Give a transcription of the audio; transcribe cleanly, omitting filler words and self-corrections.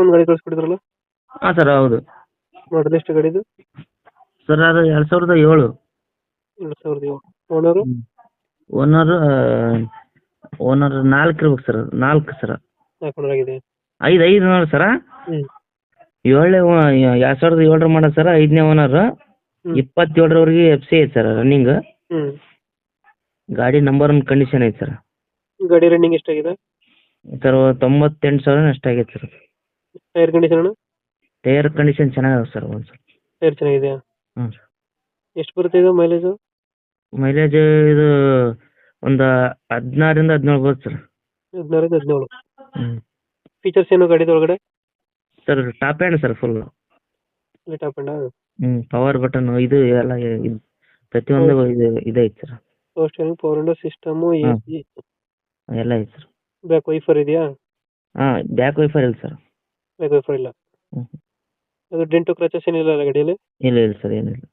ಒಂದು ಗಾಡಿ ಕಳಿಸ್ಕೊಡಿದ್ರಲ್ಲ, ಹಾಂ ಸರ್ ಹೌದು. ಮಾಡಲ್ ಎಷ್ಟು ಗಾಡಿದು? ಸರ್ ಅದು 2007. 2007. ಓನರು? ಓನರ್ ಓನರ್ 4 ಇರ್ಬೇಕು ಸರ್, 4 ಸರ್. ಹಾಕೊಂಡ್ರೆ ಆಗಿದೆ. 5 ನೋಡಿ ಸರ. ಹ್ಞೂ 2007 ಮಾಡೋ ಸರ್, 5ನೇ ಓನರ್. ಹ್ಞೂ 27ರವರೆಗೆ FC ಐತೆ ಸರ್ ರನ್ನಿಂಗ್. ಹ್ಞೂ ಗಾಡಿ ನಂಬರ್ 1 ಕಂಡೀಷನ್ ಐತೆ ಸರ್. ಗಾಡಿ ರನ್ನಿಂಗ್ ಎಷ್ಟಾಗಿದೆ? ಸರ್ 98,000 ಅಷ್ಟಾಗೈತೆ ಸರ್. ಟೈರ್ ಕಂಡೀಷನ್ ಅಣ್ಣ? ಟೈರ್ ಕಂಡೀಷನ್ ಚೆನ್ನಾಗಿದೆ ಸರ್ ಒಂದು ಸರ್. ಟೈರ್ ಚೆನ್ನಾಗಿದೆಯಾ? ಹ್ಞೂ ಸರ್. ಎಷ್ಟು ಬರುತ್ತೆ ಇದು ಮೈಲೇಜು? ಮೈಲೇಜ್ ಇದು ಒಂದು 16ರಿಂದ 17 ಬರುತ್ತೆ ಸರ್. 16-17. ಹ್ಞೂ ಫೀಚರ್ಸ್ ಏನು ಗಾಡಿದ ಒಳಗಡೆ? Sir top and sir full. Top end? Power button ಇದು ಎಲ್ಲ ಇದು ಪ್ರತಿಯೊಂದು ಇದು ಐತೆ sir. Power steering, power window system, ಹಾಂ AC. ಎಲ್ಲ ಐತೆ ಸರ್. ಬ್ಯಾಕ್ ವೈಫರ್ ಇದೆಯಾ? ಹಾಂ ಬ್ಯಾಕ್ ವೈಫರ್ ಇಲ್ಲ ಸರ್. ಬ್ಯಾಕ್ ವೈಫರ್ ಇಲ್ಲ. ಹ್ಞೂ ಅದು ಡೆಂಟು ಕ್ರಚಸ್ ಏನಿಲ್ಲ ಅಲ್ಲ ಗಾಡಿಯಲ್ಲಿ? ಇಲ್ಲ ಇಲ್ಲ ಸರ್ ಏನಿಲ್ಲ.